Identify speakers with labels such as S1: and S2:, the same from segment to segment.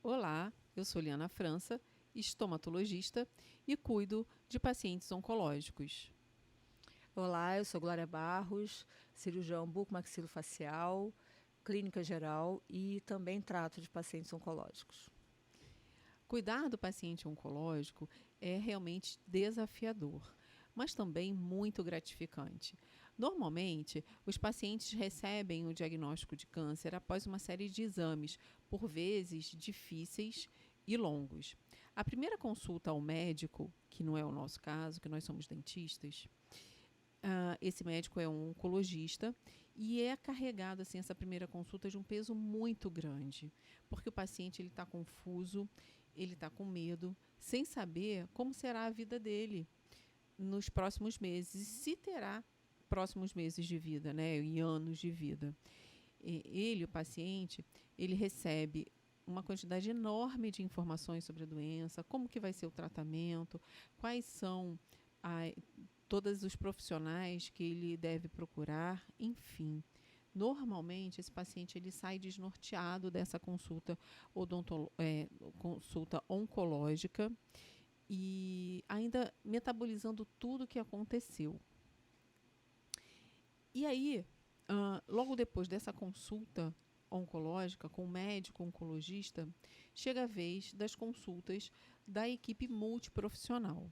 S1: Olá, eu sou Liana França, estomatologista e cuido de pacientes oncológicos.
S2: Olá, eu sou Glória Barros, cirurgião bucomaxilofacial, clínica geral e também trato de pacientes oncológicos.
S1: Cuidar do paciente oncológico é realmente desafiador, mas também muito gratificante. Normalmente, os pacientes recebem o diagnóstico de câncer após uma série de exames, por vezes difíceis e longos. A primeira consulta ao médico, que não é o nosso caso, que nós somos dentistas, esse médico é um oncologista e é carregado assim essa primeira consulta de um peso muito grande, porque o paciente ele está confuso, ele está com medo, sem saber como será a vida dele nos próximos meses, e se terá próximos meses de vida, né, e anos de vida. Ele, o paciente, ele recebe uma quantidade enorme de informações sobre a doença, como que vai ser o tratamento, quais são a, todos os profissionais que ele deve procurar, enfim. Normalmente, esse paciente ele sai desnorteado dessa consulta oncológica e ainda metabolizando tudo o que aconteceu. E aí, logo depois dessa consulta oncológica com o médico oncologista, chega a vez das consultas da equipe multiprofissional,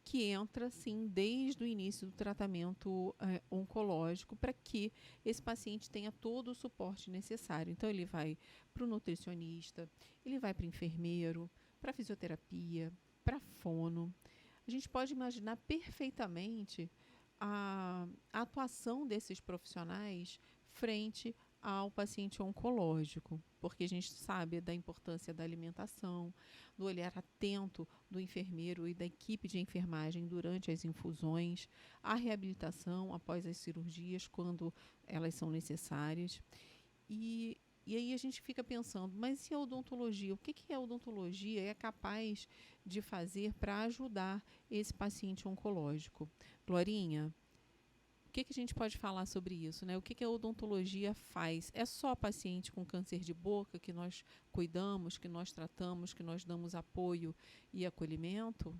S1: que entra, sim, desde o início do tratamento oncológico para que esse paciente tenha todo o suporte necessário. Então, ele vai para o nutricionista, ele vai para o enfermeiro, para a fisioterapia, para a fono. A gente pode imaginar perfeitamente a atuação desses profissionais frente ao paciente oncológico, porque a gente sabe da importância da alimentação, do olhar atento do enfermeiro e da equipe de enfermagem durante as infusões, a reabilitação após as cirurgias, quando elas são necessárias. E aí a gente fica pensando, mas e a odontologia? O que a odontologia é capaz de fazer para ajudar esse paciente oncológico? Glorinha, o que a gente pode falar sobre isso, né? O que a odontologia faz? É só paciente com câncer de boca que nós cuidamos, que nós tratamos, que nós damos apoio e acolhimento?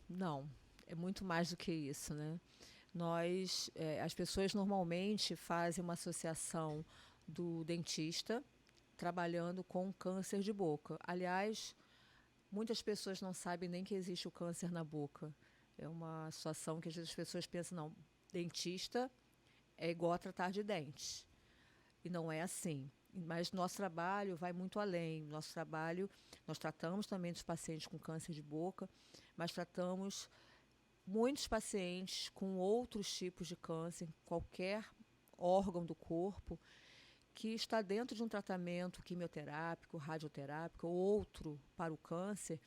S2: Não, é muito mais do que isso, né? As pessoas normalmente fazem uma associação do dentista trabalhando com câncer de boca. Aliás, muitas pessoas não sabem nem que existe o câncer na boca. É uma situação que às vezes as pessoas pensam, não, dentista é igual a tratar de dentes. E não é assim. Mas nosso trabalho vai muito além. Nosso trabalho, nós tratamos também dos pacientes com câncer de boca, mas tratamos muitos pacientes com outros tipos de câncer, qualquer órgão do corpo, que está dentro de um tratamento quimioterápico, radioterápico ou outro para o câncer.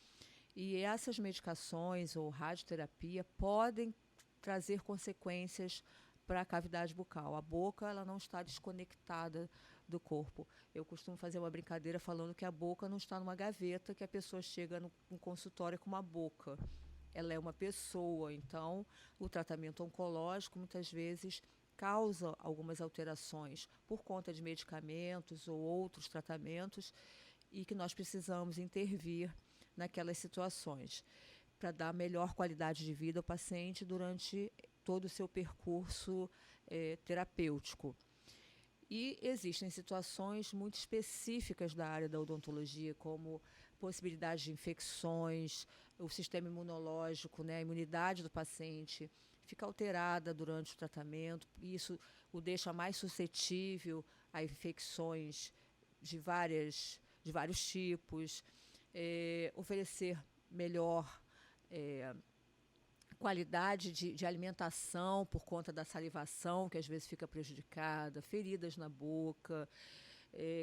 S2: E essas medicações ou radioterapia podem trazer consequências para a cavidade bucal. A boca ela não está desconectada do corpo. Eu costumo fazer uma brincadeira falando que a boca não está numa gaveta que a pessoa chega no consultório com uma boca. Ela é uma pessoa, então o tratamento oncológico muitas vezes causa algumas alterações por conta de medicamentos ou outros tratamentos e que nós precisamos intervir naquelas situações para dar melhor qualidade de vida ao paciente durante todo o seu percurso terapêutico. E existem situações muito específicas da área da odontologia, como possibilidade de infecções, o sistema imunológico, né, a imunidade do paciente fica alterada durante o tratamento, e isso o deixa mais suscetível a infecções de vários tipos, oferecer melhor qualidade de alimentação por conta da salivação, que às vezes fica prejudicada, feridas na boca,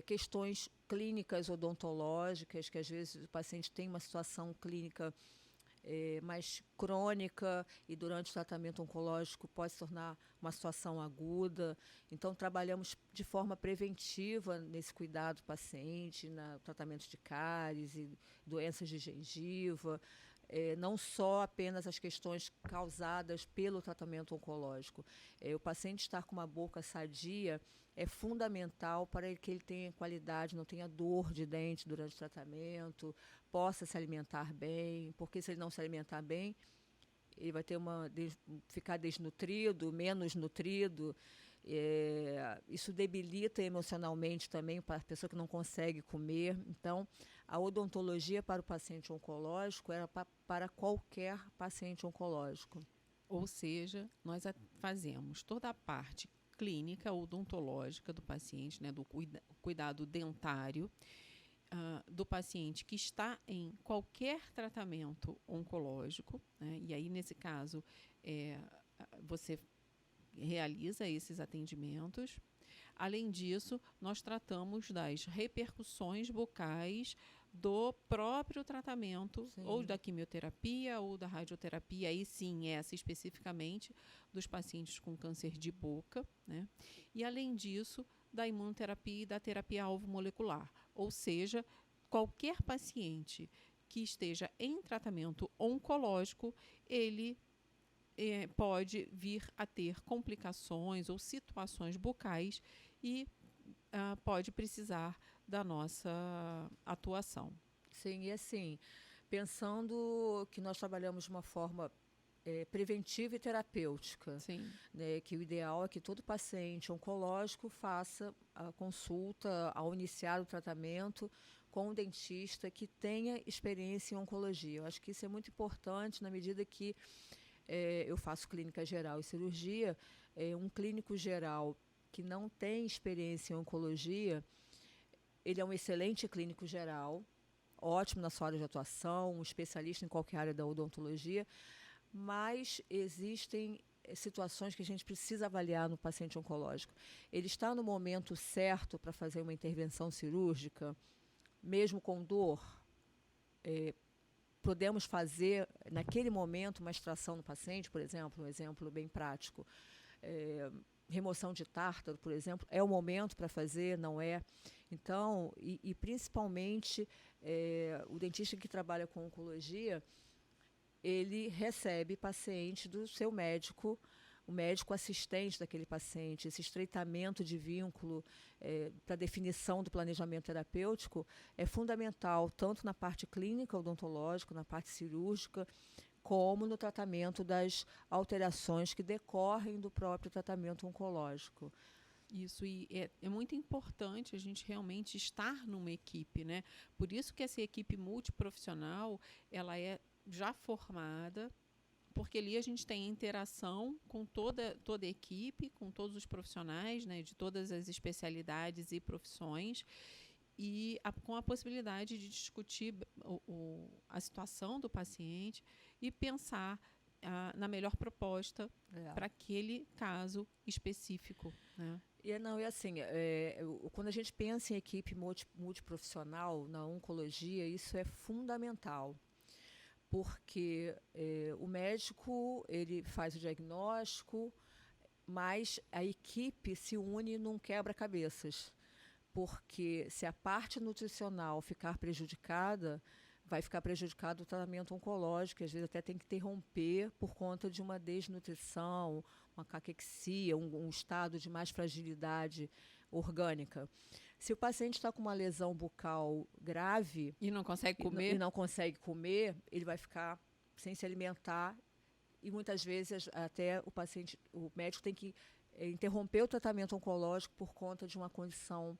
S2: questões clínicas odontológicas, que às vezes o paciente tem uma situação clínica mais crônica e durante o tratamento oncológico pode se tornar uma situação aguda. Então, trabalhamos de forma preventiva nesse cuidado do paciente, no tratamento de cáries e doenças de gengiva, não só apenas as questões causadas pelo tratamento oncológico. O paciente estar com uma boca sadia é fundamental para que ele tenha qualidade, não tenha dor de dente durante o tratamento, possa se alimentar bem, porque se ele não se alimentar bem, ele vai ter ficar desnutrido, menos nutrido. Isso debilita emocionalmente também para a pessoa que não consegue comer. Então, a odontologia para o paciente oncológico era para qualquer paciente oncológico.
S1: Ou seja, nós fazemos toda a parte clínica odontológica do paciente, né, do cuidado dentário, do paciente que está em qualquer tratamento oncológico, né, e aí, nesse caso, você realiza esses atendimentos. Além disso, nós tratamos das repercussões bucais do próprio tratamento,
S2: Sim.
S1: ou da quimioterapia ou da radioterapia, aí sim, essa especificamente dos pacientes com câncer de boca, né? E além disso, da imunoterapia e da terapia-alvo molecular, ou seja, qualquer paciente que esteja em tratamento oncológico, ele pode vir a ter complicações ou situações bucais e pode precisar da nossa atuação.
S2: Sim, e assim, pensando que nós trabalhamos de uma forma preventiva e terapêutica, né, que o ideal é que todo paciente oncológico faça a consulta ao iniciar o tratamento com um dentista que tenha experiência em oncologia. Eu acho que isso é muito importante na medida que eu faço clínica geral e cirurgia. Um clínico geral que não tem experiência em oncologia, ele é um excelente clínico geral, ótimo na sua área de atuação, um especialista em qualquer área da odontologia, mas existem situações que a gente precisa avaliar no paciente oncológico. Ele está no momento certo para fazer uma intervenção cirúrgica, mesmo com dor? Podemos fazer, naquele momento, uma extração no paciente, por exemplo, um exemplo bem prático. Remoção de tártaro, por exemplo, é o momento para fazer, não é? Então, e principalmente, o dentista que trabalha com oncologia, ele recebe paciente do seu médico, o médico assistente daquele paciente. Esse estreitamento de vínculo para definição do planejamento terapêutico é fundamental, tanto na parte clínica odontológica, na parte cirúrgica, como no tratamento das alterações que decorrem do próprio tratamento oncológico.
S1: Isso, e é muito importante a gente realmente estar numa equipe, né? Por isso que essa equipe multiprofissional, ela é já formada, porque ali a gente tem interação com toda a equipe, com todos os profissionais, né, de todas as especialidades e profissões, e com a possibilidade de discutir a situação do paciente e pensar na melhor proposta para aquele caso específico, né?
S2: E assim, quando a gente pensa em equipe multiprofissional na oncologia, isso é fundamental, porque o médico ele faz o diagnóstico, mas a equipe se une num quebra-cabeças, porque se a parte nutricional ficar prejudicada, vai ficar prejudicado o tratamento oncológico, às vezes até tem que interromper por conta de uma desnutrição, uma caquexia, um estado de mais fragilidade orgânica. Se o paciente está com uma lesão bucal grave
S1: e não consegue comer,
S2: ele vai ficar sem se alimentar e muitas vezes até o médico tem que interromper o tratamento oncológico por conta de uma condição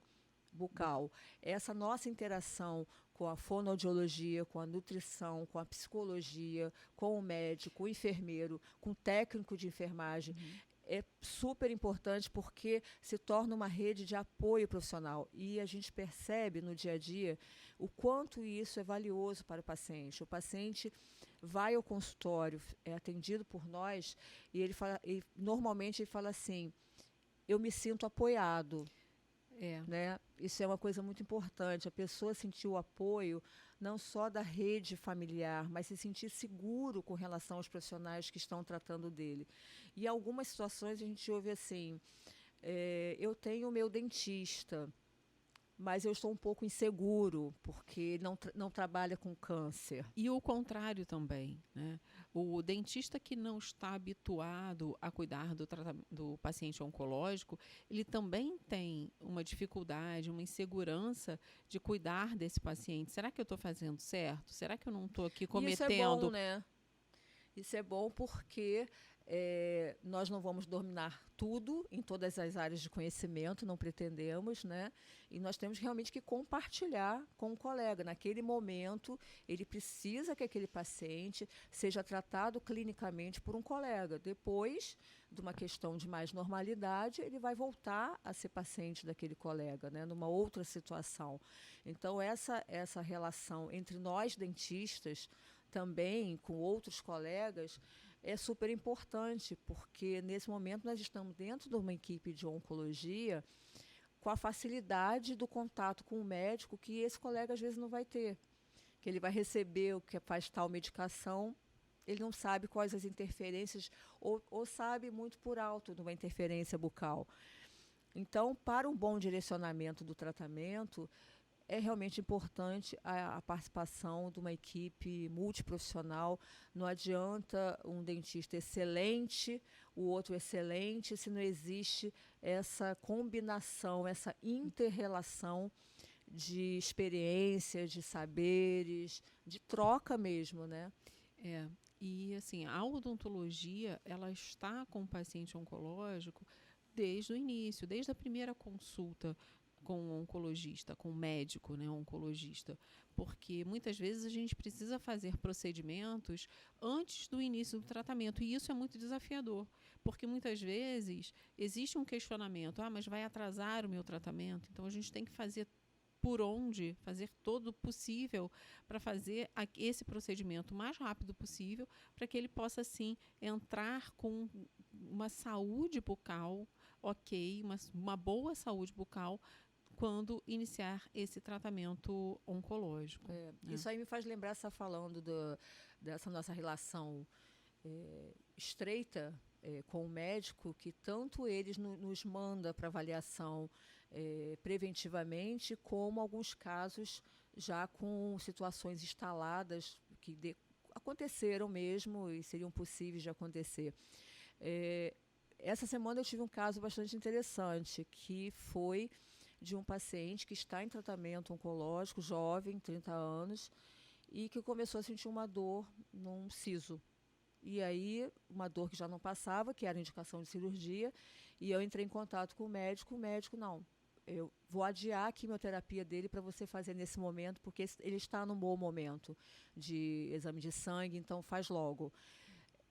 S2: bucal. Essa nossa interação com a fonoaudiologia, com a nutrição, com a psicologia, com o médico, o enfermeiro, com o técnico de enfermagem, é super importante porque se torna uma rede de apoio profissional. E a gente percebe no dia a dia o quanto isso é valioso para o paciente. O paciente vai ao consultório, é atendido por nós, e normalmente ele fala assim: eu me sinto apoiado. Né? Isso é uma coisa muito importante, a pessoa sentir o apoio não só da rede familiar, mas se sentir seguro com relação aos profissionais que estão tratando dele. E em algumas situações a gente ouve assim: eu tenho o meu dentista, mas eu estou um pouco inseguro, porque não trabalha com câncer.
S1: E o contrário também, né? O dentista que não está habituado a cuidar do paciente oncológico, ele também tem uma dificuldade, uma insegurança de cuidar desse paciente. Será que eu estou fazendo certo? Será que eu não estou aqui
S2: E isso é bom,
S1: cometendo...
S2: né? Isso é bom porque nós não vamos dominar tudo em todas as áreas de conhecimento, não pretendemos, né? E nós temos realmente que compartilhar com o colega. Naquele momento, ele precisa que aquele paciente seja tratado clinicamente por um colega. Depois de uma questão de mais normalidade, ele vai voltar a ser paciente daquele colega, né? Numa outra situação. Então, essa relação entre nós dentistas, também com outros colegas, é super importante, porque nesse momento nós estamos dentro de uma equipe de oncologia com a facilidade do contato com o médico que esse colega às vezes não vai ter, que ele vai receber o que faz tal medicação, ele não sabe quais as interferências, ou sabe muito por alto de uma interferência bucal. Então, para um bom direcionamento do tratamento, é realmente importante a participação de uma equipe multiprofissional. Não adianta um dentista excelente, o outro excelente, se não existe essa combinação, essa inter-relação de experiências, de saberes, de troca mesmo, né?
S1: E assim, a odontologia, ela está com o paciente oncológico desde o início, desde a primeira consulta com o oncologista, com o médico, né, oncologista, porque muitas vezes a gente precisa fazer procedimentos antes do início do tratamento, e isso é muito desafiador, porque muitas vezes existe um questionamento, mas vai atrasar o meu tratamento, então a gente tem que fazer fazer todo o possível para fazer esse procedimento o mais rápido possível, para que ele possa, sim, entrar com uma saúde bucal, ok, uma boa saúde bucal, quando iniciar esse tratamento oncológico. Né?
S2: Isso aí me faz lembrar, você está falando dessa nossa relação estreita com o médico, que tanto eles nos manda para avaliação preventivamente, como alguns casos já com situações instaladas que aconteceram mesmo e seriam possíveis de acontecer. Essa semana eu tive um caso bastante interessante, que foi de um paciente que está em tratamento oncológico, jovem, 30 anos, e que começou a sentir uma dor num siso. E aí, uma dor que já não passava, que era indicação de cirurgia, e eu entrei em contato com o médico, não, eu vou adiar a quimioterapia dele para você fazer nesse momento, porque ele está num bom momento de exame de sangue, então faz logo.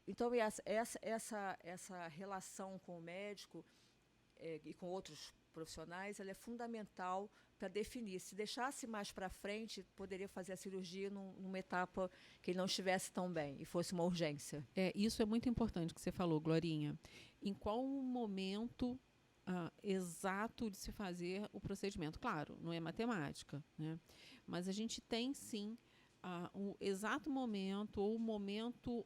S2: Então, essa relação com o médico e com outros profissionais, ela é fundamental para definir. Se deixasse mais para frente, poderia fazer a cirurgia numa etapa que ele não estivesse tão bem e fosse uma urgência.
S1: Isso é muito importante que você falou, Glorinha. Em qual momento exato de se fazer o procedimento? Claro, não é matemática, né? Mas a gente tem, sim, o exato momento, ou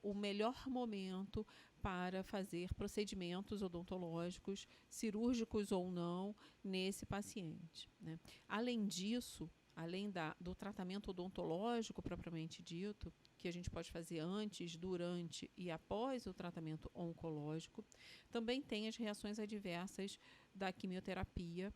S1: o melhor momento para fazer procedimentos odontológicos, cirúrgicos ou não, nesse paciente. Né? Além disso, além do tratamento odontológico propriamente dito, que a gente pode fazer antes, durante e após o tratamento oncológico, também tem as reações adversas da quimioterapia,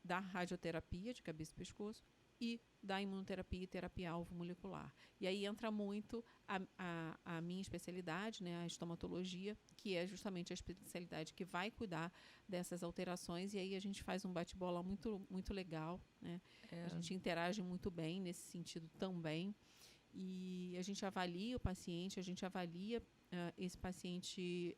S1: da radioterapia de cabeça e pescoço, e da imunoterapia e terapia alvo molecular. E aí entra muito a minha especialidade, né, a estomatologia, que é justamente a especialidade que vai cuidar dessas alterações, e aí a gente faz um bate-bola muito, muito legal, né? A gente interage muito bem nesse sentido também, e a gente avalia o paciente, a gente avalia esse paciente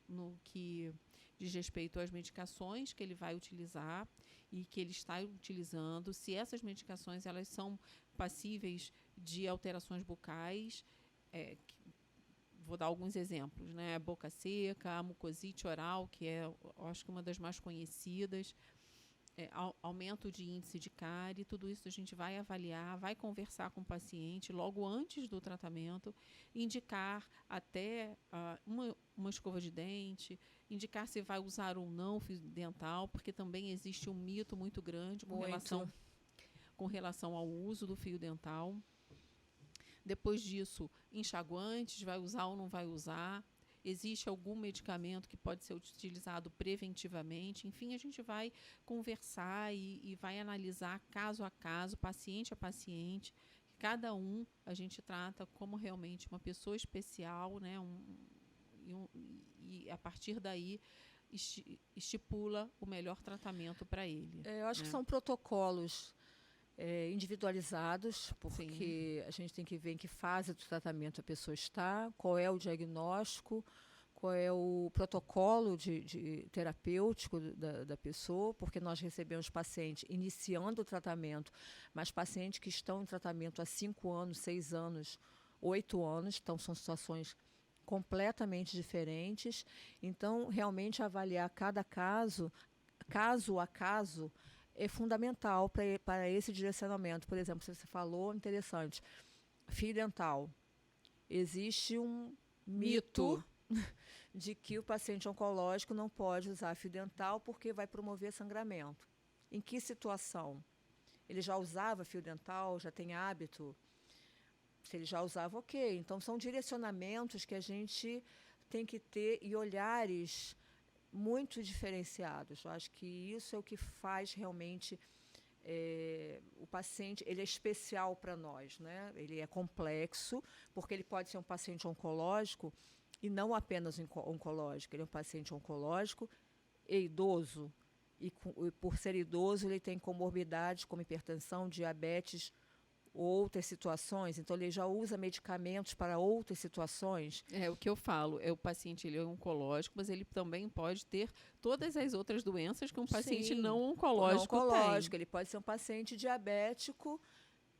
S1: no que diz respeito às medicações que ele vai utilizar e que ele está utilizando, se essas medicações elas são passíveis de alterações bucais. Vou dar alguns exemplos, né? A boca seca, a mucosite oral, que é, eu acho que uma das mais conhecidas, aumento de índice de cárie, tudo isso a gente vai avaliar, vai conversar com o paciente logo antes do tratamento, indicar até uma escova de dente, indicar se vai usar ou não fio dental, porque também existe um mito muito grande com relação ao uso do fio dental. Depois disso, enxaguantes, vai usar ou não vai usar? Existe algum medicamento que pode ser utilizado preventivamente? Enfim, a gente vai conversar e vai analisar caso a caso, paciente a paciente. Cada um a gente trata como realmente uma pessoa especial, né? E a partir daí estipula o melhor tratamento para ele.
S2: Eu acho que são protocolos individualizados, porque a gente tem que ver em que fase do tratamento a pessoa está, qual é o diagnóstico, qual é o protocolo de terapêutico da pessoa, porque nós recebemos pacientes iniciando o tratamento, mas pacientes que estão em tratamento há 5 anos, 6 anos, 8 anos, então são situações completamente diferentes. Então, realmente avaliar cada caso, caso a caso, é fundamental para esse direcionamento. Por exemplo, se você falou, interessante, fio dental. Existe um mito de que o paciente oncológico não pode usar fio dental porque vai promover sangramento. Em que situação? Ele já usava fio dental, já tem hábito? Se ele já usava, ok. Então, são direcionamentos que a gente tem que ter e olhares muito diferenciados. Eu acho que isso é o que faz realmente o paciente, ele é especial para nós, né? Ele é complexo, porque ele pode ser um paciente oncológico e não apenas oncológico. Ele é um paciente oncológico e idoso, e por ser idoso ele tem comorbidades como hipertensão, diabetes, outras situações, então ele já usa medicamentos para outras situações.
S1: É o que eu falo, o paciente ele é oncológico, mas ele também pode ter todas as outras doenças que um paciente não oncológico tem.
S2: Ele pode ser um paciente diabético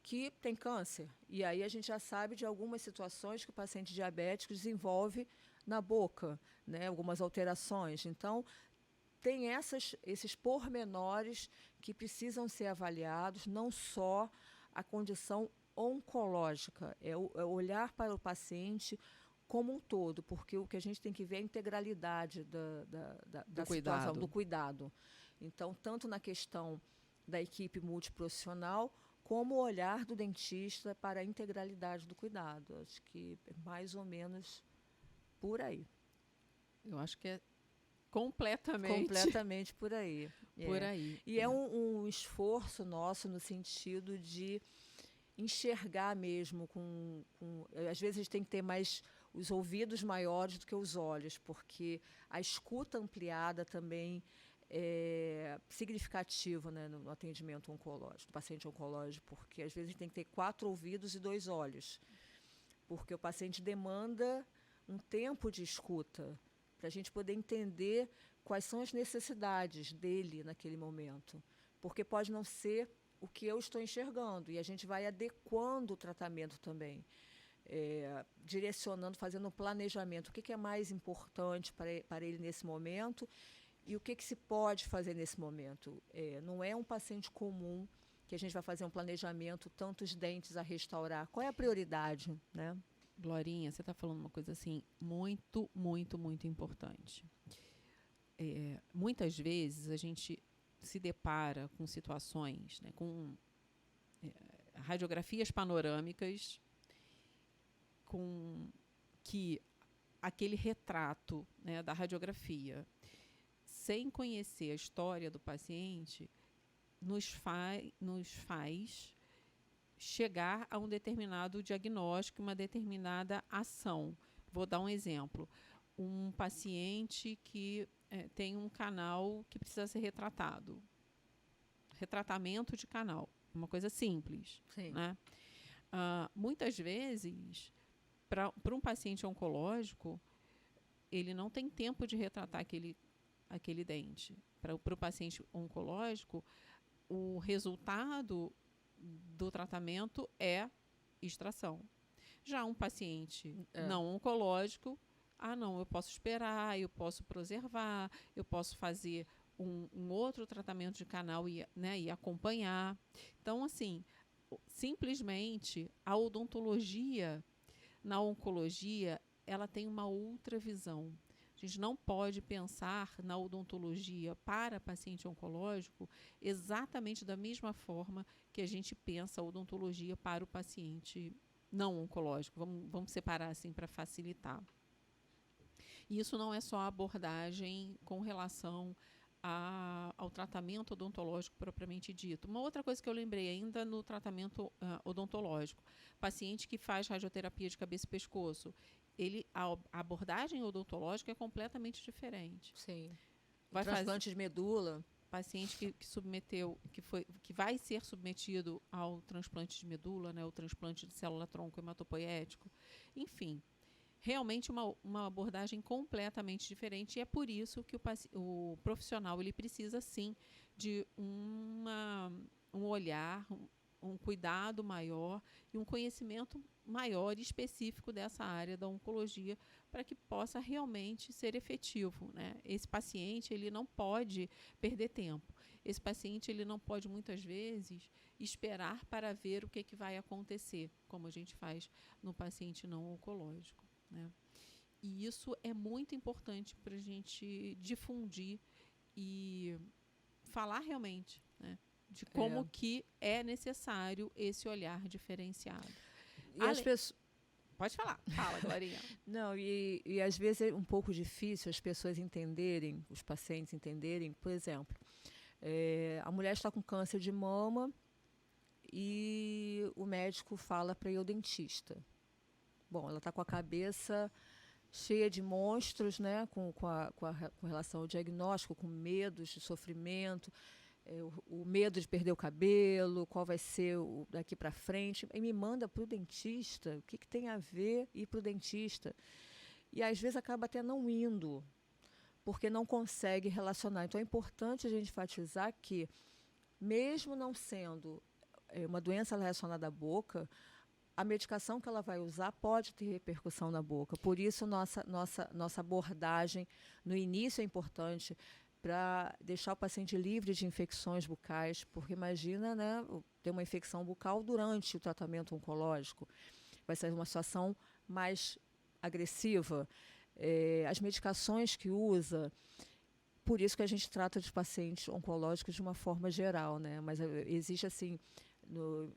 S2: que tem câncer. E aí a gente já sabe de algumas situações que o paciente diabético desenvolve na boca, né, algumas alterações. Então, tem esses pormenores que precisam ser avaliados, não só a condição oncológica, é olhar para o paciente como um todo, porque o que a gente tem que ver é a integralidade da situação, do cuidado. Então, tanto na questão da equipe multiprofissional, como o olhar do dentista para a integralidade do cuidado. Acho que é mais ou menos por aí.
S1: Eu acho que é completamente
S2: por aí.
S1: Por aí.
S2: E é um esforço nosso no sentido de enxergar mesmo às vezes a gente tem que ter mais os ouvidos maiores do que os olhos, porque a escuta ampliada também é significativa, né, no atendimento oncológico, do paciente oncológico, porque às vezes a gente tem que ter 4 ouvidos e 2 olhos, porque o paciente demanda um tempo de escuta para a gente poder entender quais são as necessidades dele naquele momento, porque pode não ser o que eu estou enxergando, e a gente vai adequando o tratamento também, direcionando, fazendo um planejamento, o que é mais importante para ele nesse momento e o que se pode fazer nesse momento. Não é um paciente comum que a gente vai fazer um planejamento, tantos dentes a restaurar. Qual é a prioridade, né?
S1: Glorinha, você está falando uma coisa assim muito, muito, muito importante. Muitas vezes a gente se depara com situações, né, com radiografias panorâmicas, com que aquele retrato, né, da radiografia, sem conhecer a história do paciente, nos faz chegar a um determinado diagnóstico, uma determinada ação. Vou dar um exemplo. Um paciente que tem um canal que precisa ser retratado. Retratamento de canal. Uma coisa simples.
S2: Sim.
S1: Né? Muitas vezes, para um paciente oncológico, ele não tem tempo de retratar aquele dente. Para o paciente oncológico, o resultado do tratamento é extração. Já um paciente não oncológico, não, eu posso esperar, eu posso preservar, eu posso fazer um outro tratamento de canal e, né, e acompanhar. Então, assim, simplesmente a odontologia na oncologia, ela tem uma outra visão. A gente não pode pensar na odontologia para paciente oncológico exatamente da mesma forma que a gente pensa a odontologia para o paciente não oncológico. Vamos separar assim para facilitar. E isso não é só a abordagem com relação ao tratamento odontológico propriamente dito. Uma outra coisa que eu lembrei ainda no tratamento odontológico, paciente que faz radioterapia de cabeça e pescoço, a abordagem odontológica é completamente diferente.
S2: Sim.
S1: Vai
S2: Transplante de medula.
S1: Paciente que vai ser submetido ao transplante de medula, né, o transplante de célula-tronco hematopoético, enfim, realmente uma abordagem completamente diferente, e é por isso que o profissional ele precisa sim de um olhar, um cuidado maior e um conhecimento maior e específico dessa área da oncologia para que possa realmente ser efetivo, né? Esse paciente ele não pode perder tempo. Esse paciente ele não pode muitas vezes esperar para ver o que vai acontecer, como a gente faz no paciente não oncológico, né? E isso é muito importante para a gente difundir e falar realmente, né, de como que é necessário esse olhar diferenciado.
S2: E as pessoas...
S1: Pode falar. Fala, Glorinha.
S2: Não, e às vezes é um pouco difícil as pessoas entenderem, os pacientes entenderem, por exemplo, a mulher está com câncer de mama e o médico fala para ir ao dentista. Bom, ela está com a cabeça cheia de monstros, né, com relação ao diagnóstico, com medos de sofrimento, o medo de perder o cabelo, qual vai ser daqui para frente, e me manda para o dentista. O que tem a ver ir para o dentista? E às vezes acaba até não indo, porque não consegue relacionar. Então é importante a gente enfatizar que, mesmo não sendo uma doença relacionada à boca, a medicação que ela vai usar pode ter repercussão na boca. Por isso, nossa abordagem no início é importante, para deixar o paciente livre de infecções bucais, porque imagina, né, ter uma infecção bucal durante o tratamento oncológico. Vai ser uma situação mais agressiva. As medicações que usa, por isso que a gente trata dos pacientes oncológicos de uma forma geral, né? Mas existe assim, no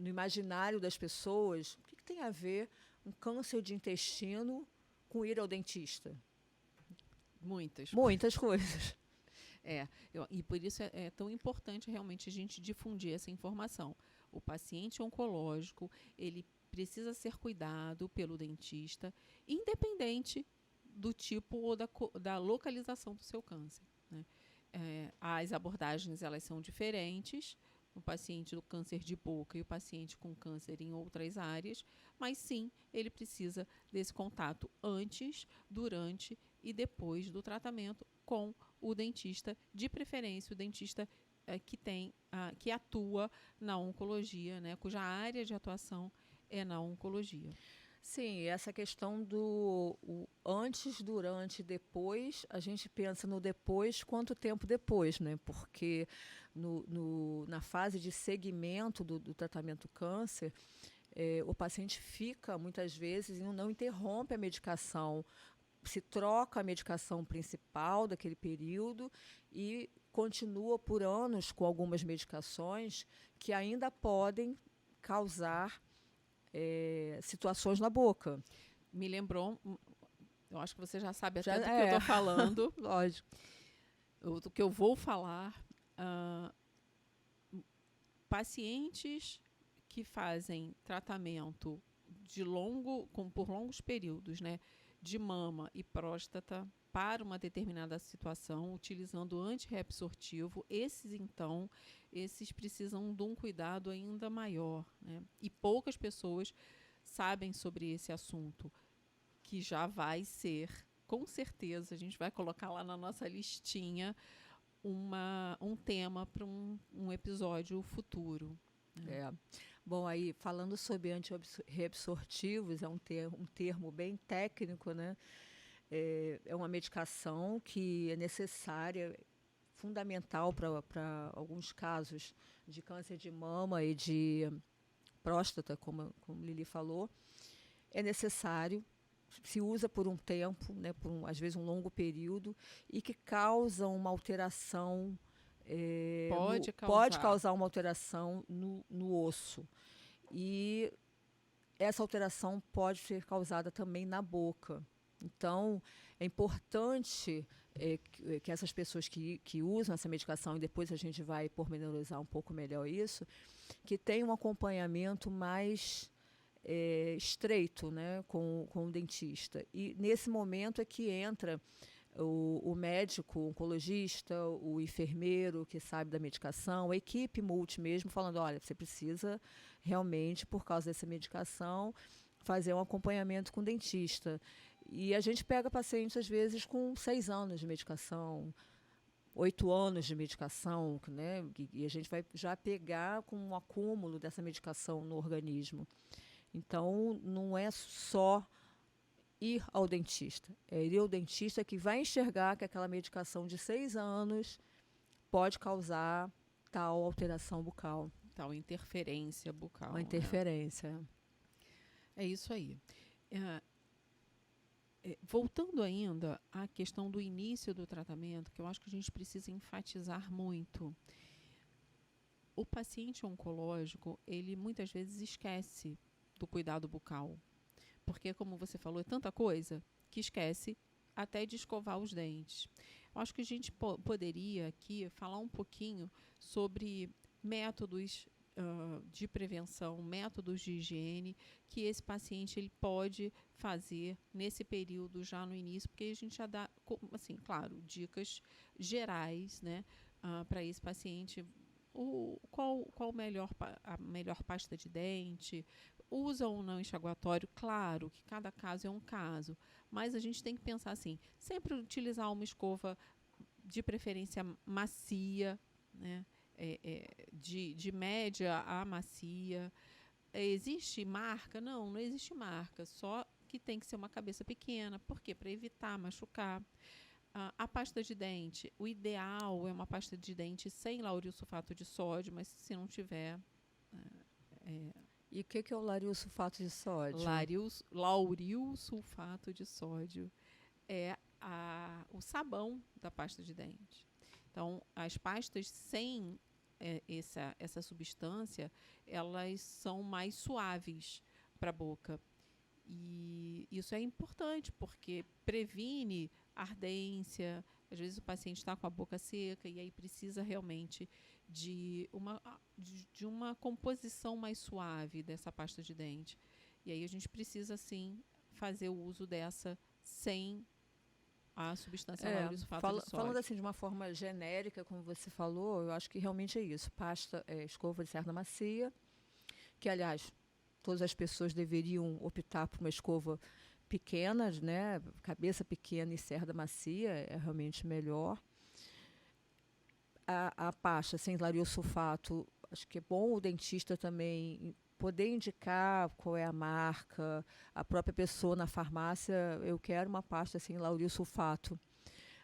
S2: imaginário das pessoas, o que tem a ver um câncer de intestino com ir ao dentista? Muitas coisas.
S1: E por isso é tão importante realmente a gente difundir essa informação. O paciente oncológico, ele precisa ser cuidado pelo dentista, independente do tipo ou da localização do seu câncer, né? As abordagens elas são diferentes, o paciente do câncer de boca e o paciente com câncer em outras áreas, mas sim, ele precisa desse contato antes, durante e depois do tratamento com o dentista, de preferência o dentista que atua na oncologia, né, cuja área de atuação é na oncologia.
S2: Sim, essa questão do antes, durante e depois, a gente pensa no depois, quanto tempo depois, né? Porque na fase de segmento do tratamento do câncer, o paciente fica, muitas vezes, e não interrompe a medicação, se troca a medicação principal daquele período e continua por anos com algumas medicações que ainda podem causar situações na boca.
S1: Me lembrou, eu acho que você já sabe até do que eu estou falando.
S2: Lógico.
S1: Do que eu vou falar. Pacientes que fazem tratamento por longos períodos, né, de mama e próstata para uma determinada situação, utilizando antirreabsortivo, esses precisam de um cuidado ainda maior, né? E poucas pessoas sabem sobre esse assunto, que já vai ser, com certeza, a gente vai colocar lá na nossa listinha um tema para um episódio futuro.
S2: Né? Bom, aí, falando sobre antirreabsortivos, é um termo bem técnico, né? É uma medicação que é necessária fundamental para alguns casos de câncer de mama e de próstata, como Lili falou, é necessário, se usa por um tempo, né, às vezes um longo período, e que causa uma alteração, pode causar uma alteração no osso. E essa alteração pode ser causada também na boca. Então, é importante que essas pessoas que usam essa medicação, e depois a gente vai pormenorizar um pouco melhor isso, que tenham um acompanhamento mais estreito, né, com o dentista. E nesse momento é que entra o médico, o oncologista, o enfermeiro que sabe da medicação, a equipe multi mesmo, falando, olha, você precisa realmente, por causa dessa medicação, fazer um acompanhamento com o dentista. E a gente pega pacientes, às vezes, com 6 anos de medicação, 8 anos de medicação, né? E a gente vai já pegar com um acúmulo dessa medicação no organismo. Então, não é só ir ao dentista. É ir ao dentista que vai enxergar que aquela medicação de 6 anos pode causar tal alteração bucal.
S1: Tal interferência bucal.
S2: Uma interferência.
S1: Né? É isso aí. Voltando ainda à questão do início do tratamento, que eu acho que a gente precisa enfatizar muito. O paciente oncológico, ele muitas vezes esquece do cuidado bucal. Porque, como você falou, é tanta coisa que esquece até de escovar os dentes. Eu acho que a gente poderia aqui falar um pouquinho sobre métodos de prevenção, métodos de higiene que esse paciente ele pode fazer nesse período já no início, porque a gente já dá, assim, claro, dicas gerais, né, para esse paciente. Qual a melhor pasta de dente, usa ou não enxaguatório, claro que cada caso é um caso, mas a gente tem que pensar assim, sempre utilizar uma escova de preferência macia, né? De média a macia. Existe marca? Não existe marca, só que tem que ser uma cabeça pequena. Por quê? Para evitar machucar. A pasta de dente, o ideal é uma pasta de dente sem lauril sulfato de sódio, mas se não tiver...
S2: E o que é o lauril sulfato de sódio?
S1: Lauril sulfato de sódio é o sabão da pasta de dente. Então, as pastas sem essa substância, elas são mais suaves para a boca. E isso é importante, porque previne ardência. Às vezes o paciente está com a boca seca e aí precisa realmente de uma composição mais suave dessa pasta de dente. E aí a gente precisa, sim, fazer o uso dessa sem a substância lauril sulfato de sódio.
S2: Falando assim de uma forma genérica, como você falou, eu acho que realmente é isso. Pasta, escova de cerda macia, que, aliás, todas as pessoas deveriam optar por uma escova pequena, né? Cabeça pequena e cerda macia é realmente melhor. A pasta sem lauril sulfato, acho que é bom o dentista também poder indicar qual é a marca, a própria pessoa na farmácia, eu quero uma pasta sem lauril sulfato.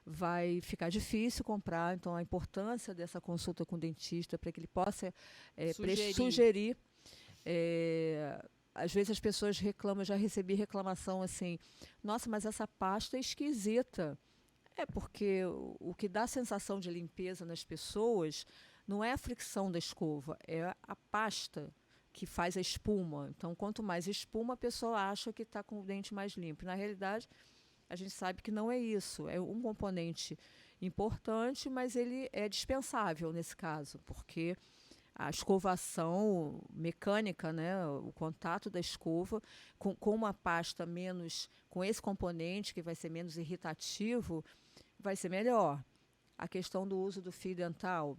S2: Vai ficar difícil comprar, então a importância dessa consulta com o dentista para que ele possa sugerir. Às vezes as pessoas reclamam, já recebi reclamação assim, nossa, mas essa pasta é esquisita. É porque o que dá a sensação de limpeza nas pessoas não é a fricção da escova, é a pasta que faz a espuma. Então, quanto mais espuma, a pessoa acha que está com o dente mais limpo. Na realidade, a gente sabe que não é isso. É um componente importante, mas ele é dispensável nesse caso, porque a escovação mecânica, né, o contato da escova com uma pasta menos, com esse componente que vai ser menos irritativo, vai ser melhor. A questão do uso do fio dental,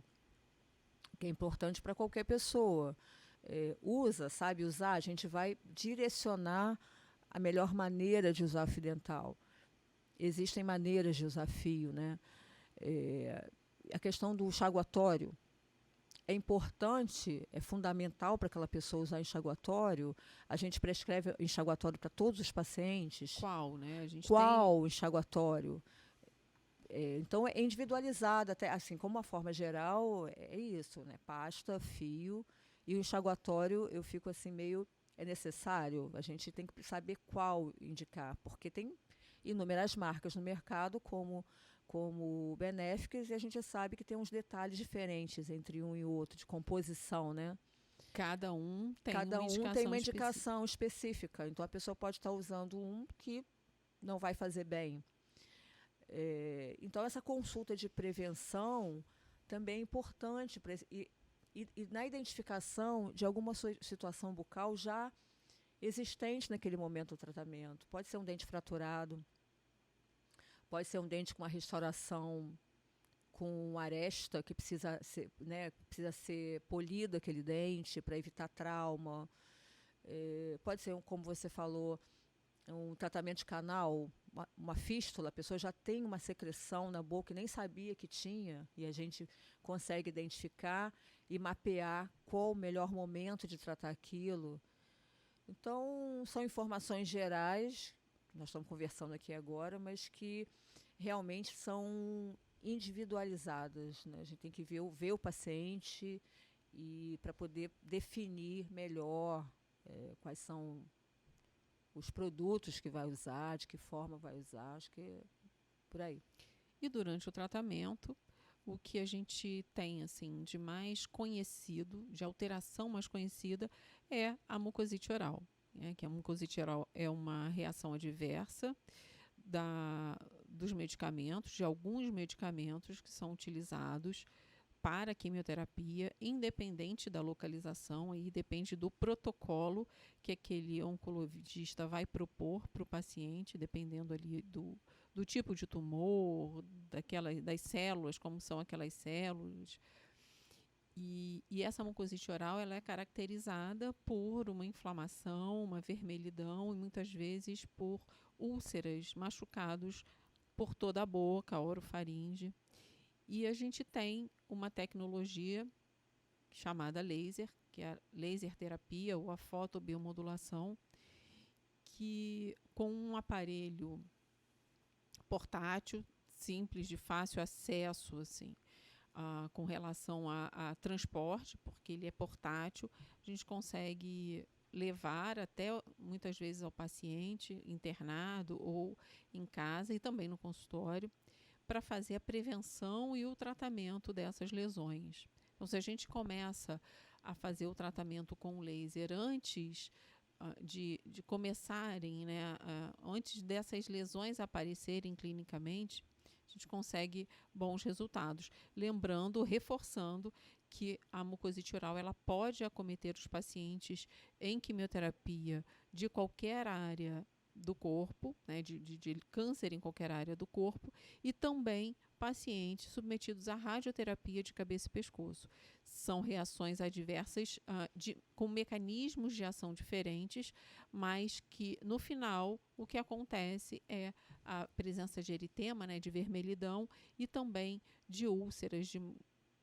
S2: que é importante para qualquer pessoa. Sabe usar, a gente vai direcionar a melhor maneira de usar o fio dental. Existem maneiras de usar fio, né? A questão do enxaguatório é importante, é fundamental para aquela pessoa usar enxaguatório. A gente prescreve enxaguatório para todos os pacientes.
S1: Qual, né?
S2: Qual enxaguatório? Então, é individualizado, até assim, como uma forma geral, é isso, né? Pasta, fio, e o enxaguatório, eu fico assim meio, é necessário, a gente tem que saber qual indicar, porque tem inúmeras marcas no mercado como benéficas, e a gente sabe que tem uns detalhes diferentes entre um e o outro, de composição, né?
S1: Cada um tem
S2: Cada
S1: uma
S2: um tem
S1: indicação
S2: uma
S1: específica.
S2: indicação específica, então a pessoa pode estar usando um que não vai fazer bem. Então, essa consulta de prevenção também é importante e na identificação de alguma situação bucal já existente naquele momento do tratamento. Pode ser um dente fraturado, pode ser um dente com uma restauração com aresta que precisa ser, né, precisa ser polido aquele dente para evitar trauma. Pode ser, como você falou, um tratamento de canal, uma fístula, a pessoa já tem uma secreção na boca e nem sabia que tinha, e a gente consegue identificar e mapear qual o melhor momento de tratar aquilo. Então, são informações gerais, que nós estamos conversando aqui agora, mas que realmente são individualizadas, né? A gente tem que ver o paciente e para poder definir melhor quais são os produtos que vai usar, de que forma vai usar, acho que é por aí.
S1: E durante o tratamento, o que a gente tem assim de mais conhecido, de alteração mais conhecida, é a mucosite oral. Que a mucosite oral é uma reação adversa dos medicamentos, de alguns medicamentos que são utilizados para a quimioterapia, independente da localização, aí depende do protocolo que aquele oncologista vai propor para o paciente, dependendo ali do tipo de tumor, das células, como são aquelas células. E essa mucosite oral ela é caracterizada por uma inflamação, uma vermelhidão e muitas vezes por úlceras, machucados por toda a boca, a orofaringe. E a gente tem uma tecnologia chamada laser, que é a laser terapia ou a fotobiomodulação, que com um aparelho portátil, simples, de fácil acesso, assim, com relação a transporte, porque ele é portátil, a gente consegue levar até muitas vezes ao paciente internado ou em casa e também no consultório, para fazer a prevenção e o tratamento dessas lesões. Então, se a gente começa a fazer o tratamento com laser antes de começarem, né, antes dessas lesões aparecerem clinicamente, a gente consegue bons resultados. Lembrando, reforçando que a mucosite oral ela pode acometer os pacientes em quimioterapia de qualquer área do corpo, né, de câncer em qualquer área do corpo, e também pacientes submetidos à radioterapia de cabeça e pescoço. São reações adversas com mecanismos de ação diferentes, mas que no final o que acontece é a presença de eritema, né, de vermelhidão, e também de úlceras, de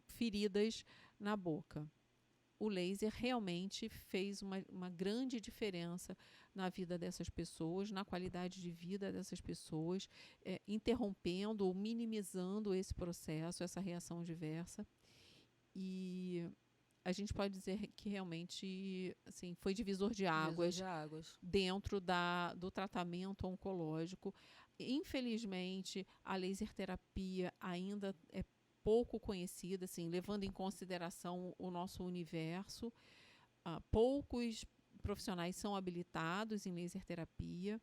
S1: feridas na boca. O laser realmente fez uma grande diferença na vida dessas pessoas, na qualidade de vida dessas pessoas, interrompendo ou minimizando esse processo, essa reação adversa. E a gente pode dizer que realmente assim, foi divisor de águas dentro do tratamento oncológico. Infelizmente, a laser terapia ainda é pouco conhecida, assim, levando em consideração o nosso universo. Poucos profissionais são habilitados em laser terapia.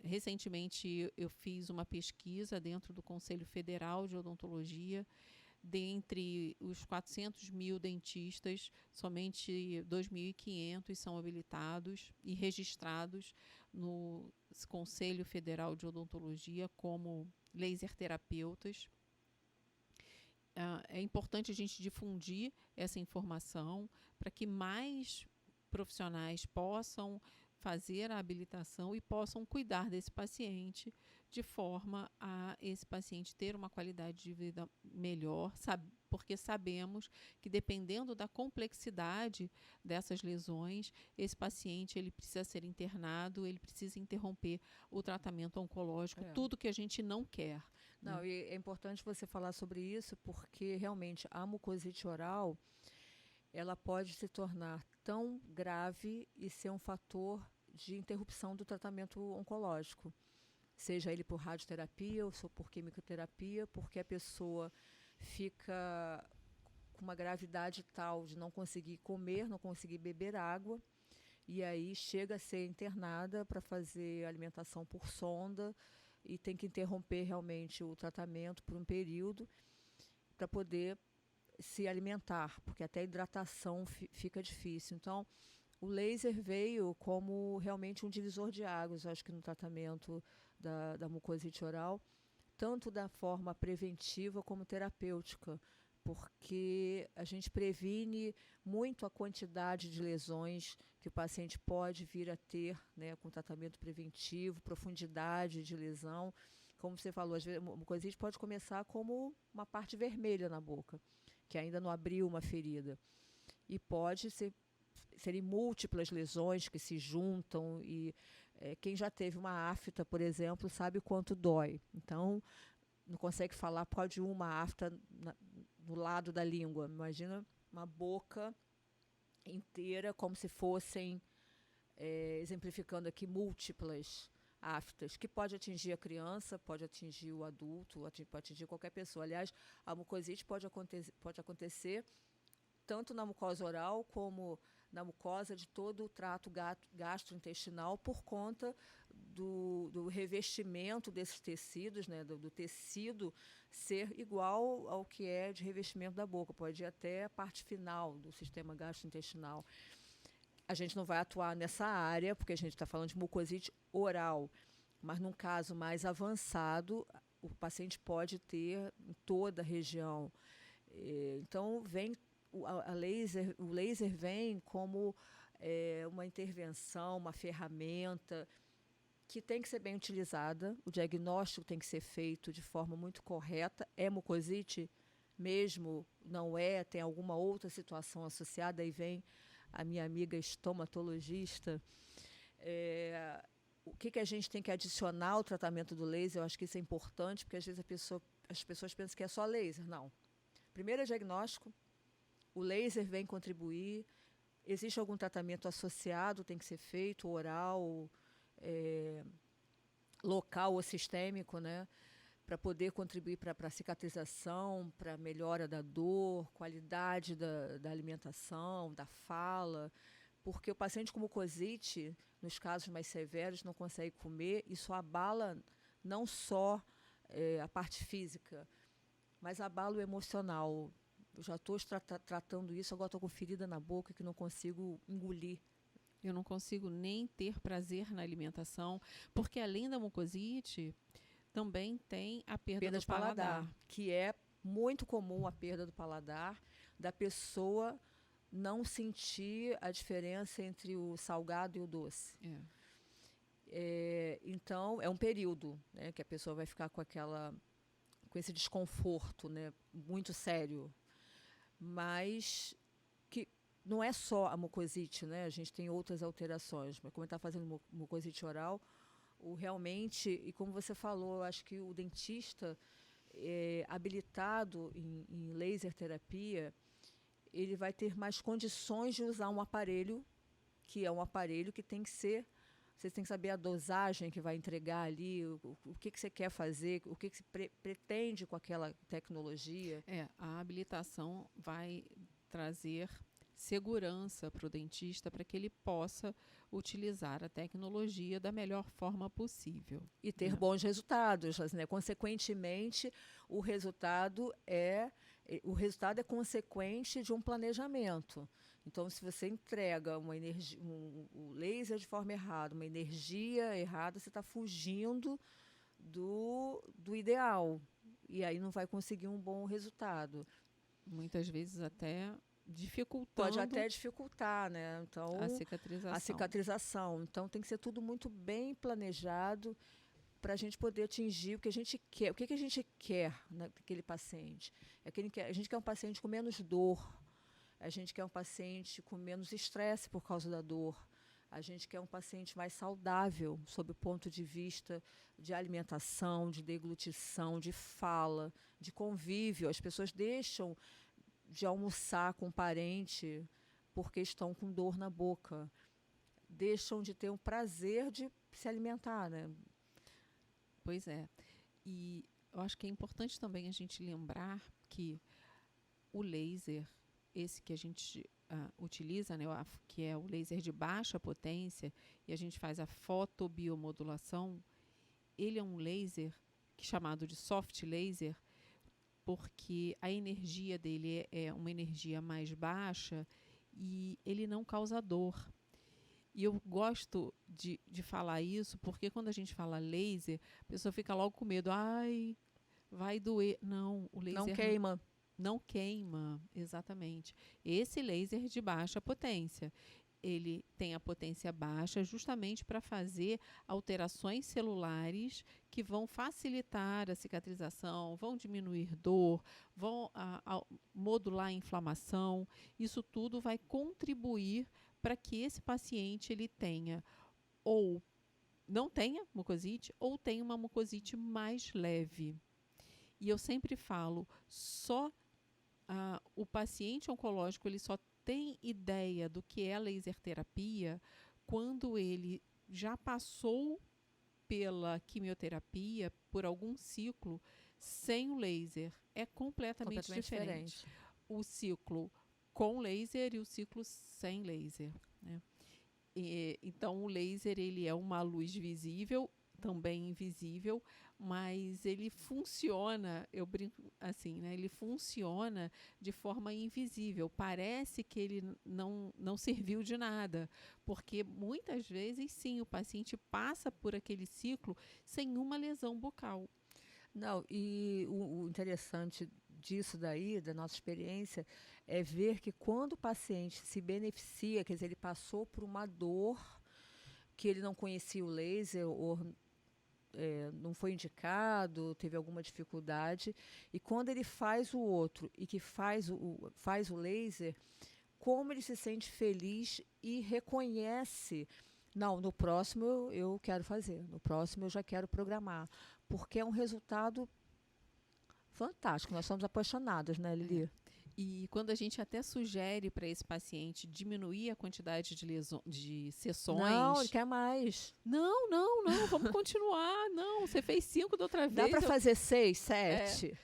S1: Recentemente, eu fiz uma pesquisa dentro do Conselho Federal de Odontologia. Dentre os 400 mil dentistas, somente 2.500 são habilitados e registrados no Conselho Federal de Odontologia como laser terapeutas. É importante a gente difundir essa informação para que mais profissionais possam fazer a habilitação e possam cuidar desse paciente de forma a esse paciente ter uma qualidade de vida melhor, porque sabemos que dependendo da complexidade dessas lesões, esse paciente ele precisa ser internado, ele precisa interromper o tratamento oncológico, tudo que a gente não quer.
S2: Não,
S1: né?
S2: e é importante você falar sobre isso porque realmente a mucosite oral ela pode se tornar tão grave e ser um fator de interrupção do tratamento oncológico, seja ele por radioterapia ou por quimioterapia, porque a pessoa fica com uma gravidade tal de não conseguir comer, não conseguir beber água, e aí chega a ser internada para fazer alimentação por sonda e tem que interromper realmente o tratamento por um período para poder se alimentar, porque até a hidratação fica difícil. Então, o laser veio como realmente um divisor de águas, acho que no tratamento da mucosite oral, tanto da forma preventiva como terapêutica, porque a gente previne muito a quantidade de lesões que o paciente pode vir a ter, né, com tratamento preventivo, profundidade de lesão. Como você falou, às vezes a mucosite pode começar como uma parte vermelha na boca, que ainda não abriu uma ferida. E pode serem múltiplas lesões que se juntam e quem já teve uma afta, por exemplo, sabe o quanto dói. Então, não consegue falar por causa de uma afta no lado da língua. Imagina uma boca inteira como se fossem, exemplificando aqui, múltiplas aftas, que pode atingir a criança, pode atingir o adulto, pode atingir qualquer pessoa. Aliás, a mucosite pode acontecer tanto na mucosa oral como na mucosa de todo o trato gastrointestinal por conta do revestimento desses tecidos, né, do tecido ser igual ao que é de revestimento da boca, pode ir até a parte final do sistema gastrointestinal. A gente não vai atuar nessa área, porque a gente está falando de mucosite oral, mas num caso mais avançado, o paciente pode ter em toda a região. Então, o laser vem como uma intervenção, uma ferramenta que tem que ser bem utilizada, o diagnóstico tem que ser feito de forma muito correta. É mucosite mesmo? Não é? Tem alguma outra situação associada? Aí vem a minha amiga estomatologista. O que a gente tem que adicionar ao tratamento do laser? Eu acho que isso é importante, porque às vezes as pessoas pensam que é só laser. Não. Primeiro é diagnóstico, o laser vem contribuir. Existe algum tratamento associado, tem que ser feito, oral, local ou sistêmico, né, para poder contribuir para a cicatrização, para a melhora da dor, qualidade da alimentação, da fala, porque o paciente com mucosite, nos casos mais severos, não consegue comer, isso abala não só a parte física, mas abala o emocional. Eu já estou tratando isso, agora estou com ferida na boca que não consigo engolir.
S1: Eu não consigo nem ter prazer na alimentação, porque além da mucosite, também tem a perda do
S2: De paladar,
S1: paladar.
S2: que é muito comum a perda do paladar, da pessoa não sentir a diferença entre o salgado e o doce. Então, é um período, né, que a pessoa vai ficar com esse desconforto, né, muito sério. Mas que não é só a mucosite, né? A gente tem outras alterações. Mas como está fazendo mucosite oral, realmente, e como você falou, eu acho que o dentista habilitado em laser terapia, ele vai ter mais condições de usar um aparelho, que é um aparelho que tem que ser... Você tem que saber a dosagem que vai entregar ali, o que você quer fazer, o que se pretende com aquela tecnologia.
S1: A habilitação vai trazer segurança para o dentista para que ele possa utilizar a tecnologia da melhor forma possível.
S2: E ter bons resultados, né? Consequentemente, o resultado é consequente de um planejamento. Então, se você entrega um laser de forma errada, uma energia errada, você está fugindo do ideal. E aí não vai conseguir um bom resultado.
S1: Muitas vezes até dificultando.
S2: Pode até dificultar, né? Então,
S1: a
S2: cicatrização. Então, tem que ser tudo muito bem planejado para a gente poder atingir o que a gente quer. O que a gente quer naquele paciente? A gente quer um paciente com menos dor. A gente quer um paciente com menos estresse por causa da dor. A gente quer um paciente mais saudável, sob o ponto de vista de alimentação, de deglutição, de fala, de convívio. As pessoas deixam de almoçar com um parente porque estão com dor na boca. Deixam de ter o prazer de se alimentar, né?
S1: Pois é. E eu acho que é importante também a gente lembrar que o laser, esse que a gente utiliza, né, que é o laser de baixa potência, e a gente faz a fotobiomodulação, ele é um laser chamado de soft laser, porque a energia dele é uma energia mais baixa e ele não causa dor. E eu gosto de falar isso porque quando a gente fala laser, a pessoa fica logo com medo. Ai, vai doer. Não, o laser
S2: Não queima.
S1: Não queima, exatamente. Esse laser de baixa potência, ele tem a potência baixa justamente para fazer alterações celulares que vão facilitar a cicatrização, vão diminuir dor, vão modular a inflamação. Isso tudo vai contribuir para que esse paciente ele tenha ou não tenha mucosite ou tenha uma mucosite mais leve. E eu sempre falo, o paciente oncológico ele só tem ideia do que é laser terapia quando ele já passou pela quimioterapia por algum ciclo sem o laser. É completamente diferente. O ciclo com laser e o ciclo sem laser, né? Então o laser ele é uma luz visível, também invisível, mas ele funciona, eu brinco assim, né? Ele funciona de forma invisível. Parece que ele não serviu de nada, porque muitas vezes, sim, o paciente passa por aquele ciclo sem uma lesão bucal.
S2: Não, e o interessante disso daí, da nossa experiência, é ver que quando o paciente se beneficia, quer dizer, ele passou por uma dor que ele não conhecia o laser ou não foi indicado, teve alguma dificuldade, e quando ele faz o outro e que faz o laser, como ele se sente feliz e reconhece, não, no próximo eu quero fazer, no próximo eu já quero programar, porque é um resultado fantástico, nós somos apaixonados, né, Lili?
S1: E quando a gente até sugere para esse paciente diminuir a quantidade de sessões...
S2: Não, ele quer mais.
S1: Não, vamos continuar. Não, você fez 5 da outra vez.
S2: Dá para fazer 6, 7.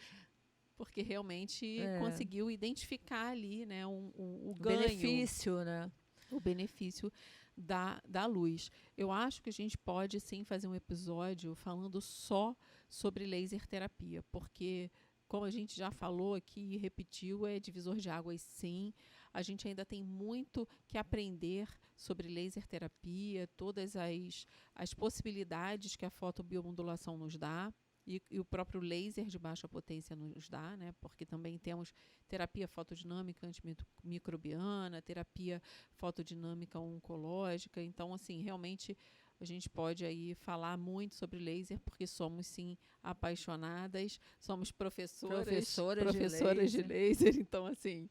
S1: Porque realmente conseguiu identificar ali, né, o ganho.
S2: Benefício, né?
S1: O benefício da luz. Eu acho que a gente pode, sim, fazer um episódio falando só sobre laser terapia, porque... Como a gente já falou aqui e repetiu, é divisor de águas, sim. A gente ainda tem muito que aprender sobre laser terapia, todas as possibilidades que a fotobiomodulação nos dá e o próprio laser de baixa potência nos dá, né? Porque também temos terapia fotodinâmica antimicrobiana, terapia fotodinâmica oncológica. Então, assim, realmente... A gente pode aí falar muito sobre laser, porque somos, sim, apaixonadas, somos professoras de laser. Então, assim,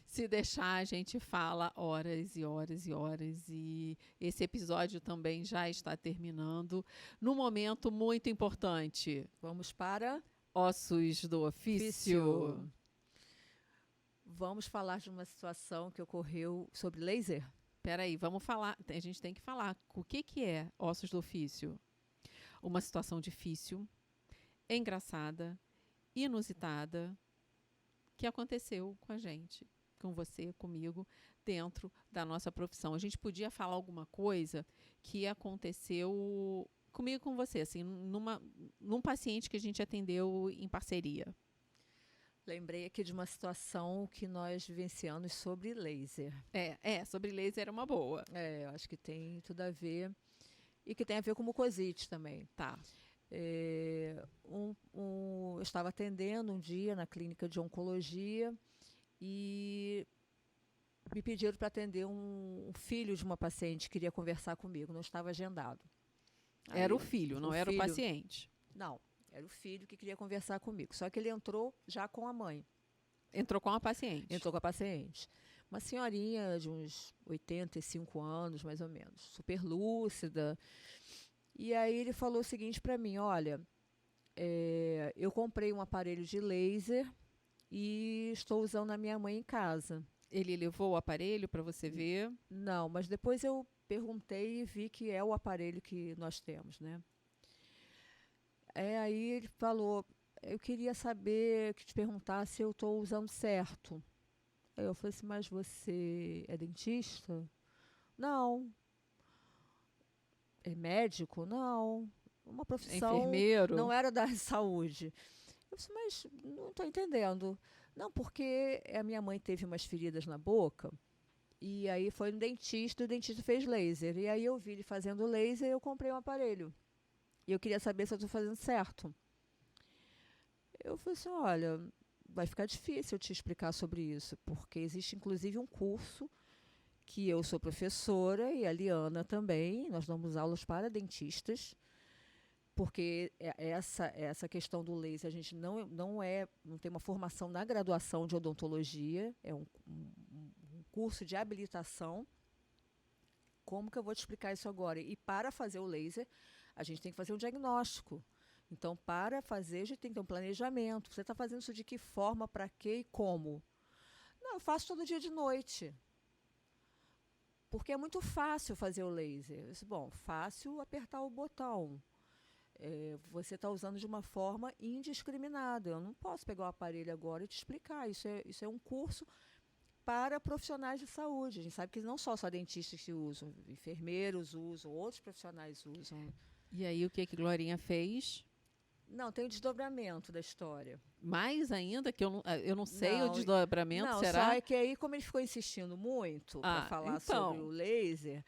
S1: se deixar, a gente fala horas e horas e horas. E esse episódio também já está terminando. Num momento muito importante.
S2: Vamos para
S1: Ossos do ofício.
S2: Vamos falar de uma situação que ocorreu sobre laser?
S1: Peraí, vamos falar. A gente tem que falar. O que é ossos do ofício? Uma situação difícil, engraçada, inusitada, que aconteceu com a gente, com você, comigo, dentro da nossa profissão. A gente podia falar alguma coisa que aconteceu comigo e com você, assim, num paciente que a gente atendeu em parceria.
S2: Lembrei aqui de uma situação que nós vivenciamos sobre laser.
S1: Sobre laser é uma boa.
S2: Eu acho que tem tudo a ver. E que tem a ver com mucosite também.
S1: Tá.
S2: Eu estava atendendo um dia na clínica de oncologia e me pediram para atender um filho de uma paciente que queria conversar comigo, não estava agendado.
S1: Era o filho, não era o paciente?
S2: Não. Era o filho que queria conversar comigo. Só que ele entrou já com a mãe.
S1: Entrou com a paciente.
S2: Entrou com a paciente. uma senhorinha de uns 85 anos, mais ou menos, super lúcida. E aí ele falou o seguinte para mim: olha, eu comprei um aparelho de laser e estou usando na minha mãe em casa.
S1: Ele levou o aparelho para você ver?
S2: Não, mas depois eu perguntei e vi que é o aparelho que nós temos, né? Aí ele falou: eu queria saber, que te perguntar se eu estou usando certo. Aí eu falei assim: mas você é dentista? Não. É médico? Não. Uma
S1: É
S2: profissão,
S1: enfermeiro?
S2: não era da área de saúde. Eu disse: mas não estou entendendo. Não, porque a minha mãe teve umas feridas na boca, e aí foi no dentista, e o dentista fez laser. E aí eu vi ele fazendo laser e eu comprei um aparelho. E eu queria saber se eu estou fazendo certo. Eu falei assim: olha, vai ficar difícil eu te explicar sobre isso, porque existe inclusive um curso que eu sou professora e a Liana também, nós damos aulas para dentistas, porque essa questão do laser, a gente não tem uma formação na graduação de odontologia, é um curso de habilitação. Como que eu vou te explicar isso agora? E para fazer o laser, a gente tem que fazer um diagnóstico. Então, para fazer, a gente tem que ter um planejamento. Você está fazendo isso de que forma, para quê e como? Não, eu faço todo dia de noite. Porque é muito fácil fazer o laser. Eu disse: bom, fácil apertar o botão. Você está usando de uma forma indiscriminada. Eu não posso pegar o aparelho agora e te explicar. Isso é um curso para profissionais de saúde. A gente sabe que não só dentistas que usam, enfermeiros usam, outros profissionais usam.
S1: E aí o que Glorinha fez?
S2: Não, tem o desdobramento da história.
S1: Mais ainda, que eu não sei o
S2: Não,
S1: desdobramento,
S2: não,
S1: será?
S2: só é que aí, como ele ficou insistindo muito para falar sobre o laser,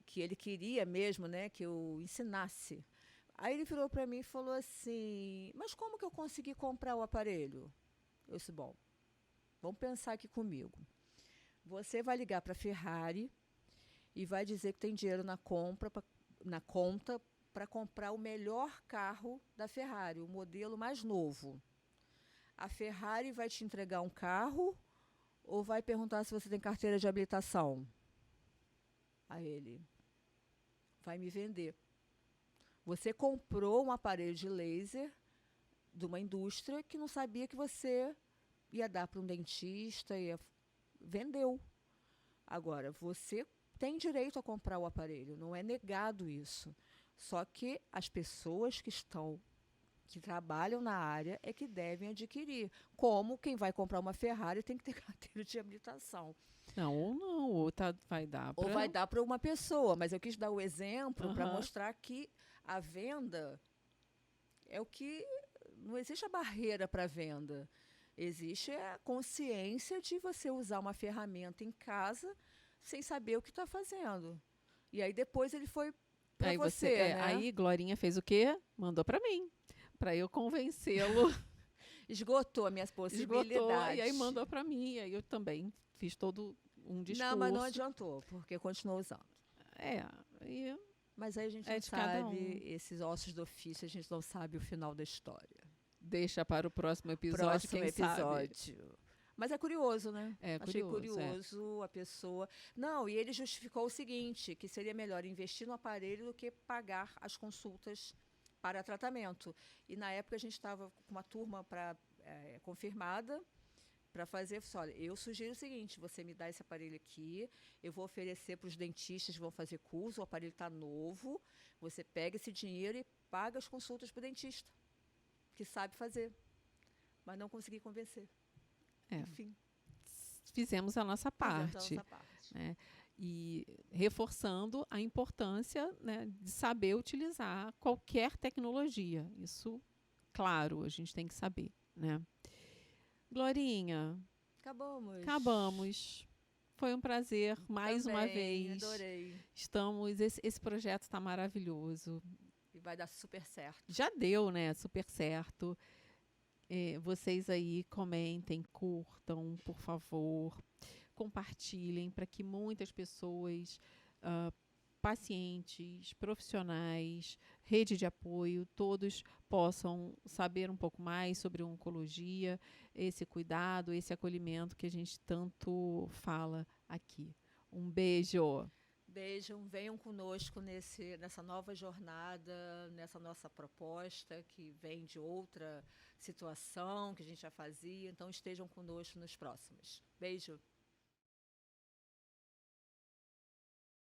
S2: que ele queria mesmo, né, que eu ensinasse. Aí ele virou para mim e falou assim: mas como que eu consegui comprar o aparelho? Eu disse: bom, vamos pensar aqui comigo. Você vai ligar para a Ferrari e vai dizer que tem dinheiro na conta para comprar o melhor carro da Ferrari, o modelo mais novo. A Ferrari vai te entregar um carro ou vai perguntar se você tem carteira de habilitação? Aí ele: vai me vender. Você comprou um aparelho de laser de uma indústria que não sabia que você ia dar para um dentista, vendeu. Agora, você tem direito a comprar o aparelho, não é negado isso. Só que as pessoas que trabalham na área é que devem adquirir. Como quem vai comprar uma Ferrari tem que ter carteira de habilitação.
S1: Não, vai dar
S2: Ou vai dar para uma pessoa, mas eu quis dar o exemplo para
S1: Aham.
S2: mostrar que a venda é o que... Não existe a barreira para a venda. Existe a consciência de você usar uma ferramenta em casa sem saber o que está fazendo. E aí depois ele foi para
S1: Aí
S2: você, né?
S1: Aí Glorinha fez o quê? Mandou para mim, para eu convencê-lo.
S2: Esgotou as minhas possibilidades.
S1: Esgotou, e aí mandou para mim. E aí eu também fiz todo um discurso.
S2: Não, mas não adiantou, porque continuou usando.
S1: E
S2: Mas aí a gente não sabe, esses ossos do ofício, a gente não sabe o final da história.
S1: Deixa para o próximo episódio, quem sabe.
S2: Mas é curioso, né?
S1: Achei
S2: curioso a pessoa... Não, e ele justificou o seguinte, que seria melhor investir no aparelho do que pagar as consultas para tratamento. E na época a gente estava com uma turma confirmada para fazer. Olha, eu sugiro o seguinte: você me dá esse aparelho aqui, eu vou oferecer para os dentistas que vão fazer curso, o aparelho está novo, você pega esse dinheiro e paga as consultas para o dentista, que sabe fazer. Mas não consegui convencer. Enfim.
S1: Fizemos a nossa parte. Né? E reforçando a importância, né, de saber utilizar qualquer tecnologia. Isso, claro, a gente tem que saber. Né? Glorinha. Acabamos. Foi um prazer, mais uma vez.
S2: Adorei.
S1: Esse projeto está maravilhoso.
S2: E vai dar super certo.
S1: Já deu, né? Super certo. Vocês aí comentem, curtam, por favor. Compartilhem para que muitas pessoas pacientes, profissionais, rede de apoio, todos possam saber um pouco mais sobre oncologia, esse cuidado, esse acolhimento que a gente tanto fala aqui. Um beijo!
S2: Beijo, venham conosco nessa nova jornada, nessa nossa proposta que vem de outra situação que a gente já fazia. Então, estejam conosco nos próximos. Beijo!